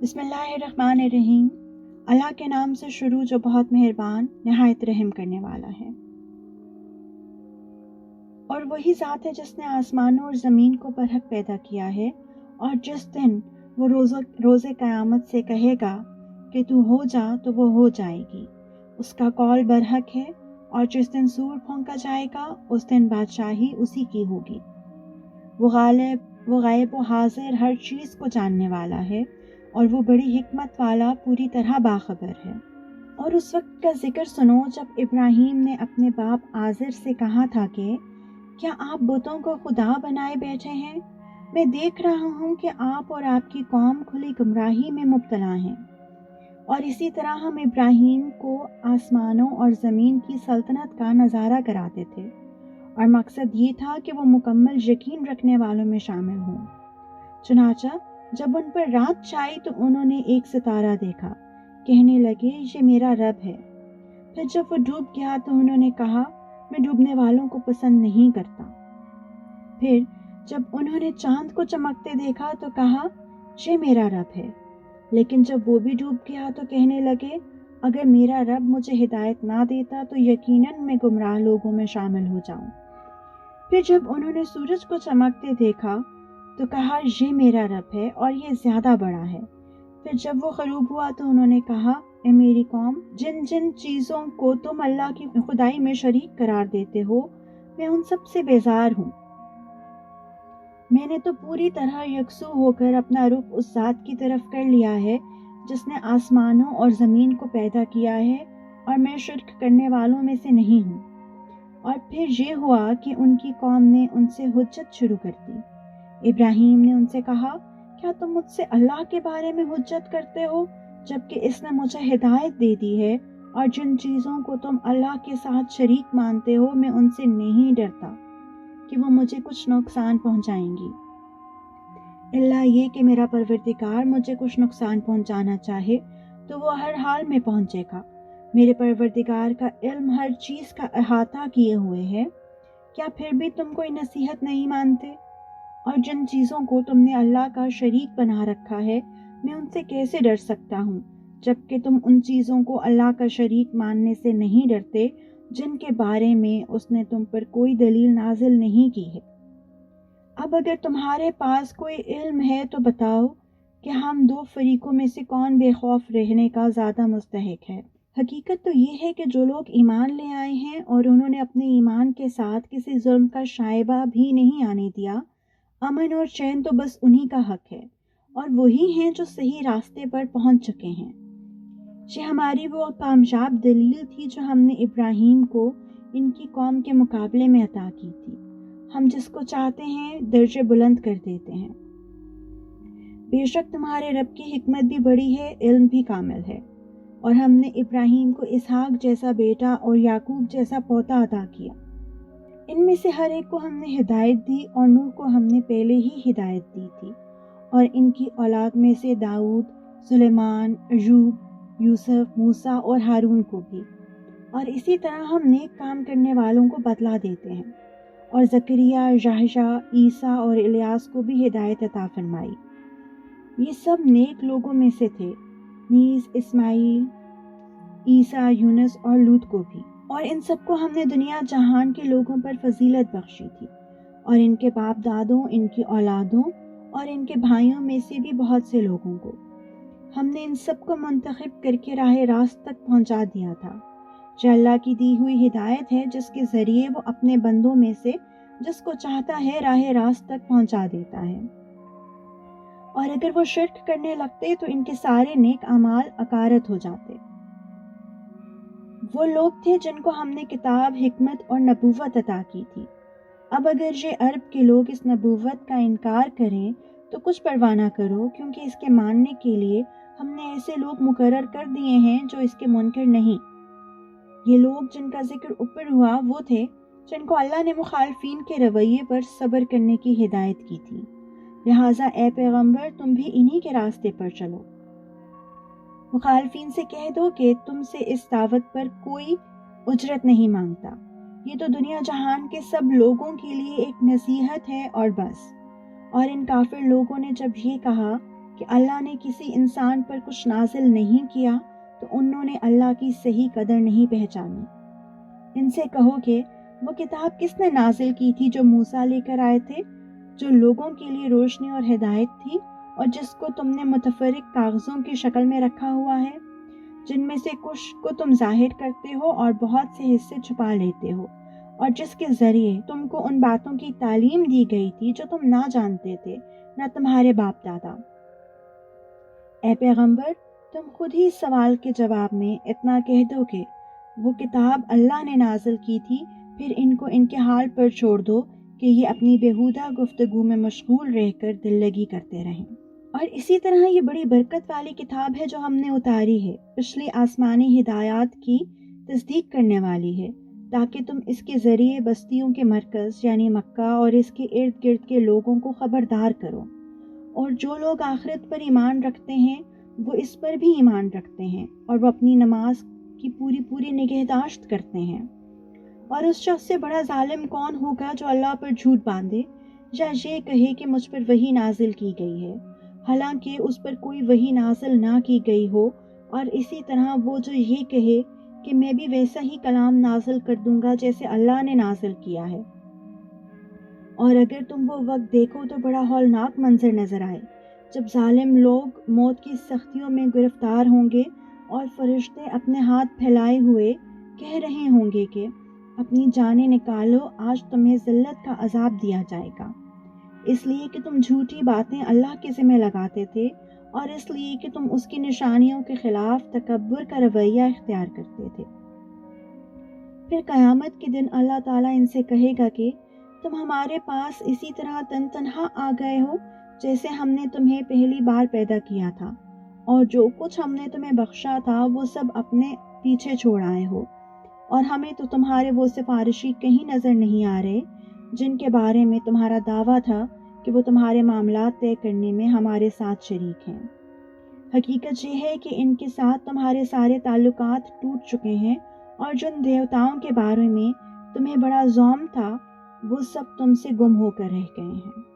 بسم اللہ الرحمن الرحیم۔ اللہ کے نام سے شروع جو بہت مہربان نہایت رحم کرنے والا ہے۔ اور وہی ذات ہے جس نے آسمانوں اور زمین کو برحق پیدا کیا ہے، اور جس دن وہ روز قیامت سے کہے گا کہ تو ہو جا تو وہ ہو جائے گی، اس کا قول برحق ہے۔ اور جس دن سور پھونکا جائے گا اس دن بادشاہی اسی کی ہوگی۔ وہ غائب و حاضر ہر چیز کو جاننے والا ہے، اور وہ بڑی حکمت والا پوری طرح باخبر ہے۔ اور اس وقت کا ذکر سنو جب ابراہیم نے اپنے باپ آزر سے کہا تھا کہ کیا آپ بتوں کو خدا بنائے بیٹھے ہیں؟ میں دیکھ رہا ہوں کہ آپ اور آپ کی قوم کھلی گمراہی میں مبتلا ہیں۔ اور اسی طرح ہم ابراہیم کو آسمانوں اور زمین کی سلطنت کا نظارہ کراتے تھے، اور مقصد یہ تھا کہ وہ مکمل یقین رکھنے والوں میں شامل ہوں۔ چنانچہ جب ان پر رات چھائی تو انہوں نے ایک ستارہ دیکھا، کہنے لگے یہ میرا رب ہے۔ پھر جب وہ ڈوب گیا تو انہوں نے کہا میں ڈوبنے والوں کو پسند نہیں کرتا۔ پھر جب انہوں نے چاند کو چمکتے دیکھا تو کہا یہ میرا رب ہے۔ لیکن جب وہ بھی ڈوب گیا تو کہنے لگے اگر میرا رب مجھے ہدایت نہ دیتا تو یقیناً میں گمراہ لوگوں میں شامل ہو جاؤں۔ پھر جب انہوں نے سورج کو چمکتے دیکھا تو کہا یہ میرا رب ہے اور یہ زیادہ بڑا ہے۔ پھر جب وہ غروب ہوا تو انہوں نے کہا اے میری قوم، جن جن چیزوں کو تم اللہ کی خدائی میں شریک قرار دیتے ہو میں ان سب سے بیزار ہوں۔ میں نے تو پوری طرح یکسو ہو کر اپنا رخ اس ذات کی طرف کر لیا ہے جس نے آسمانوں اور زمین کو پیدا کیا ہے، اور میں شرک کرنے والوں میں سے نہیں ہوں۔ اور پھر یہ ہوا کہ ان کی قوم نے ان سے حجت شروع کر دی۔ ابراہیم نے ان سے کہا کیا تم مجھ سے اللہ کے بارے میں حجت کرتے ہو جبکہ اس نے مجھے ہدایت دے دی ہے، اور جن چیزوں کو تم اللہ کے ساتھ شریک مانتے ہو میں ان سے نہیں ڈرتا کہ وہ مجھے کچھ نقصان پہنچائیں گی، اللہ یہ کہ میرا پروردگار مجھے کچھ نقصان پہنچانا چاہے تو وہ ہر حال میں پہنچے گا۔ میرے پروردگار کا علم ہر چیز کا احاطہ کیے ہوئے ہے، کیا پھر بھی تم کوئی نصیحت نہیں مانتے؟ اور جن چیزوں کو تم نے اللہ کا شریک بنا رکھا ہے میں ان سے کیسے ڈر سکتا ہوں جبکہ تم ان چیزوں کو اللہ کا شریک ماننے سے نہیں ڈرتے جن کے بارے میں اس نے تم پر کوئی دلیل نازل نہیں کی ہے۔ اب اگر تمہارے پاس کوئی علم ہے تو بتاؤ کہ ہم دو فریقوں میں سے کون بے خوف رہنے کا زیادہ مستحق ہے۔ حقیقت تو یہ ہے کہ جو لوگ ایمان لے آئے ہیں اور انہوں نے اپنے ایمان کے ساتھ کسی ظلم کا شائبہ بھی نہیں آنے دیا، امن اور چین تو بس انہی کا حق ہے، اور وہی ہیں جو صحیح راستے پر پہنچ چکے ہیں۔ یہ ہماری وہ کامیاب دلیل تھی جو ہم نے ابراہیم کو ان کی قوم کے مقابلے میں عطا کی تھی۔ ہم جس کو چاہتے ہیں درجے بلند کر دیتے ہیں۔ بے شک تمہارے رب کی حکمت بھی بڑی ہے، علم بھی کامل ہے۔ اور ہم نے ابراہیم کو اسحاق جیسا بیٹا اور یعقوب جیسا پوتا عطا کیا۔ ان میں سے ہر ایک کو ہم نے ہدایت دی، اور نوح کو ہم نے پہلے ہی ہدایت دی تھی، اور ان کی اولاد میں سے داؤد، سلیمان، ایوب، یوسف، موسیٰ اور ہارون کو بھی۔ اور اسی طرح ہم نیک کام کرنے والوں کو بدلہ دیتے ہیں۔ اور زکریا، یحییٰ، عیسیٰ اور الیاس کو بھی ہدایت عطا فرمائی۔ یہ سب نیک لوگوں میں سے تھے، نیز اسماعیل، عیسیٰ، یونس اور لوط کو بھی۔ اور ان سب کو ہم نے دنیا جہان کے لوگوں پر فضیلت بخشی تھی، اور ان کے باپ دادوں، ان کی اولادوں اور ان کے بھائیوں میں سے بھی بہت سے لوگوں کو ہم نے ان سب کو منتخب کر کے راہ راست تک پہنچا دیا تھا۔ جو اللہ کی دی ہوئی ہدایت ہے جس کے ذریعے وہ اپنے بندوں میں سے جس کو چاہتا ہے راہ راست تک پہنچا دیتا ہے۔ اور اگر وہ شرک کرنے لگتے تو ان کے سارے نیک اعمال عکارت ہو جاتے۔ وہ لوگ تھے جن کو ہم نے کتاب، حکمت اور نبوت عطا کی تھی۔ اب اگر یہ عرب کے لوگ اس نبوت کا انکار کریں تو کچھ پرواہ نہ کرو، کیونکہ اس کے ماننے کے لیے ہم نے ایسے لوگ مقرر کر دیے ہیں جو اس کے منکر نہیں۔ یہ لوگ جن کا ذکر اوپر ہوا وہ تھے جن کو اللہ نے مخالفین کے رویے پر صبر کرنے کی ہدایت کی تھی، لہٰذا اے پیغمبر تم بھی انہی کے راستے پر چلو۔ مخالفین سے کہہ دو کہ تم سے اس دعوت پر کوئی اجرت نہیں مانگتا، یہ تو دنیا جہان کے سب لوگوں کے لیے ایک نصیحت ہے اور بس۔ اور ان کافر لوگوں نے جب یہ کہا کہ اللہ نے کسی انسان پر کچھ نازل نہیں کیا تو انہوں نے اللہ کی صحیح قدر نہیں پہچانی۔ ان سے کہو کہ وہ کتاب کس نے نازل کی تھی جو موسیٰ لے کر آئے تھے، جو لوگوں کے لیے روشنی اور ہدایت تھی، اور جس کو تم نے متفرق کاغذوں کی شکل میں رکھا ہوا ہے، جن میں سے کچھ کو تم ظاہر کرتے ہو اور بہت سے حصے چھپا لیتے ہو، اور جس کے ذریعے تم کو ان باتوں کی تعلیم دی گئی تھی جو تم نہ جانتے تھے، نہ تمہارے باپ دادا۔ اے پیغمبر، تم خود ہی اس سوال کے جواب میں اتنا کہہ دو کہ وہ کتاب اللہ نے نازل کی تھی، پھر ان کو ان کے حال پر چھوڑ دو کہ یہ اپنی بیہودہ گفتگو میں مشغول رہ کر دل لگی کرتے رہیں۔ اور اسی طرح یہ بڑی برکت والی کتاب ہے جو ہم نے اتاری ہے، پچھلی آسمانی ہدایات کی تصدیق کرنے والی ہے، تاکہ تم اس کے ذریعے بستیوں کے مرکز یعنی مکہ اور اس کے ارد گرد کے لوگوں کو خبردار کرو، اور جو لوگ آخرت پر ایمان رکھتے ہیں وہ اس پر بھی ایمان رکھتے ہیں، اور وہ اپنی نماز کی پوری نگہداشت کرتے ہیں۔ اور اس شخص سے بڑا ظالم کون ہوگا جو اللہ پر جھوٹ باندھے یا یہ کہے کہ مجھ پر وحی نازل کی گئی ہے، حالانکہ اس پر کوئی وحی نازل نہ کی گئی ہو، اور اسی طرح وہ جو یہ کہے کہ میں بھی ویسا ہی کلام نازل کر دوں گا جیسے اللہ نے نازل کیا ہے۔ اور اگر تم وہ وقت دیکھو تو بڑا ہولناک منظر نظر آئے جب ظالم لوگ موت کی سختیوں میں گرفتار ہوں گے، اور فرشتے اپنے ہاتھ پھیلائے ہوئے کہہ رہے ہوں گے کہ اپنی جانیں نکالو، آج تمہیں ذلت کا عذاب دیا جائے گا، اس لیے کہ تم جھوٹی باتیں اللہ کے ذمہ لگاتے تھے، اور اس لیے کہ تم اس کی نشانیوں کے خلاف تکبر کا رویہ اختیار کرتے تھے۔ پھر قیامت کے دن اللہ تعالیٰ ان سے کہے گا کہ تم ہمارے پاس اسی طرح تنہا آ گئے ہو جیسے ہم نے تمہیں پہلی بار پیدا کیا تھا، اور جو کچھ ہم نے تمہیں بخشا تھا وہ سب اپنے پیچھے چھوڑ آئے ہو، اور ہمیں تو تمہارے وہ سفارشی کہیں نظر نہیں آ رہے جن کے بارے میں تمہارا دعویٰ تھا کہ وہ تمہارے معاملات طے کرنے میں ہمارے ساتھ شریک ہیں۔ حقیقت یہ ہے کہ ان کے ساتھ تمہارے سارے تعلقات ٹوٹ چکے ہیں، اور جن دیوتاؤں کے بارے میں تمہیں بڑا زوم تھا وہ سب تم سے گم ہو کر رہ گئے ہیں۔